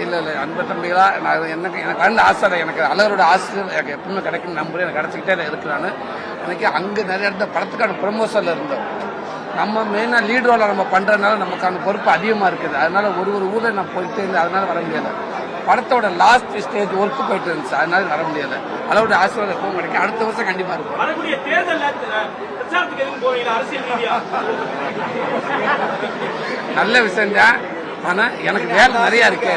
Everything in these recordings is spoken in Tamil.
இல்லை அன்பு தம்பிகளா, நான் எனக்கு வந்து ஆசை, எனக்கு அழகரோட ஆசை எனக்கு எப்பவுமே கிடைக்கும் நம்புறேன், எனக்கு கிடச்சிக்கிட்டே இருக்கிறான்னு. எனக்கு அங்கே நிறைய இடத்த படத்துக்கான ப்ரொமோஷனில் இருந்தோம். நம்ம மெயினாக லீட் ரோலை நம்ம பண்ணுறதுனால நமக்கு அந்த பொறுப்பு அதிகமாக இருக்குது. அதனால ஒரு ஊரில் நான் போயிட்டே இருந்தேன், அதனால வர முடியலை. படத்தோட லாஸ்ட் ஸ்டேஜ் ஒர்க்கு போயிட்டு இருந்துச்சு, அதனால வர முடியலை. அளவோட ஆசீர்வாதம் எப்பவும் கிடைக்கும். அடுத்த வருஷம் கண்டிப்பாக இருக்கும். நல்ல விஷயம்தான், ஆனால் எனக்கு வேலை நிறையா இருக்கு.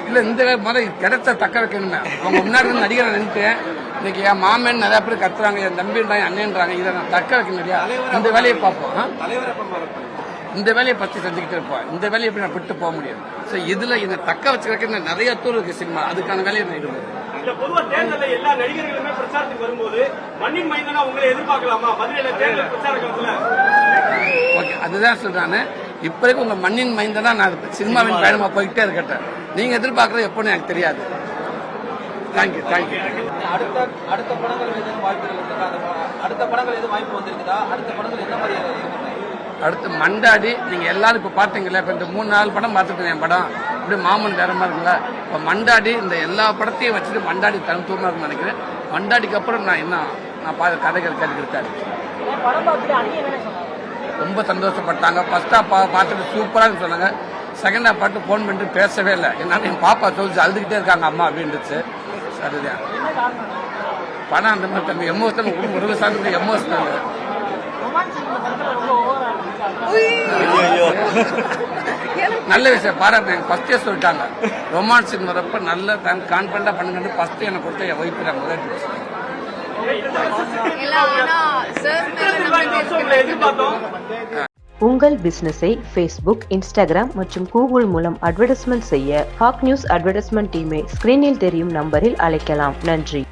இல்லை இந்த மாதிரி கிடைச்ச தக்க வைக்கணுமே. அவங்க முன்னாடி வந்து நடிகரை நின்றுட்டு இன்னைக்கு என் மாமன் நிறைய பேர் கத்துறாங்க, என் தம்பின்றாங்க, அண்ணன்றாங்க, இதை நான் தக்க வைக்கணும் இல்லையா? இந்த வேலையை பார்ப்போம், இந்த வேலையை பற்றி செஞ்சுக்கிட்டு இருப்போம். இந்த வேலையை எப்படி நான் விட்டு போக முடியும்? ஸோ இதுல என்னை தக்க வச்சுக்கிறதுக்கு நிறைய தூரம் இருக்கு சினிமா, அதுக்கான வேலையை நான் ஈடுபடுவேன். பொதுவாக தேர்தலில் எல்லா நடிகர்களுமே பிரச்சாரத்துக்கு வரும்போது மண்ணின் மைந்தனா உங்களை எதிர்பார்க்கலாமா? மதுரையில தேர்தல் பிரச்சார காலத்துல ஓகே, அதுதான் சொல்றானே. இப்போதைக்கு உங்க மண்ணின் மைந்தனா நான் சினிமாவின் பயணமா போயிட்டே இருக்கட்டேன். நீங்க எதிர்பார்க்கறது எப்போன்னு எனக்கு தெரியாது. தேங்க்யூ. அடுத்த படங்கள் எதுவும் வாய்ப்புகள் இருக்குதா? அடுத்த படங்கள் எதுவும் வாய்ப்பு வந்திருக்குதா? அடுத்த படங்கள் என்ன மாதிரி? அடுத்து மண்டாடி, நீங்க எல்லாரும் இப்ப பாத்தீங்களா, இப்ப இந்த 3-4 படம் பார்த்துருக்கேன். என் படம் இப்படி மாமன் வேற மாதிரி இருக்குல்ல. இப்ப மண்டாடி இந்த எல்லா படத்தையும் வச்சுட்டு மண்டாடி தனித்துவமா இருக்குன்னு நினைக்கிறேன். மண்டாடிக்கு அப்புறம் நான் கதைகள் கேட்டுக்கிட்டாரு. ரொம்ப சந்தோஷப்பட்டாங்க. ஃபர்ஸ்ட் ஹாஃப் பார்த்துட்டு சூப்பராக சொன்னாங்க. செகண்ட் ஹாஃப் பார்த்து ஃபோன் பண்ணிட்டு பேசவே இல்லை. என்னால என் பாப்பா சொல்லிச்சு, அழுதுகிட்டே இருக்காங்க அம்மா அப்படின்னுச்சு. சரிதான், படம் அந்த மாதிரி தம்பி எமோஷனல், ஒரு சார்ந்து எமோஷனல். நல்ல விஷயம் பாராட்டு. ஃபர்ஸ்டே சொல்லிட்டாங்க ரொமான்ஸ் வரப்ப நல்ல கான்பிடண்டா பண்ணுங்க. ஃபர்ஸ்ட் எனக்கு கொடுத்த என் ஒய்ஃபு முதல். உங்கள் பிசினஸை ஃபேஸ்புக், இன்ஸ்டாகிராம் மற்றும் கூகுள் மூலம் அட்வர்டைஸ்மெண்ட் செய்ய ஹாக் நியூஸ் அட்வர்டைஸ்மெண்ட் டீமை ஸ்கிரீனில் தெரியும் நம்பரில் அழைக்கலாம். நன்றி.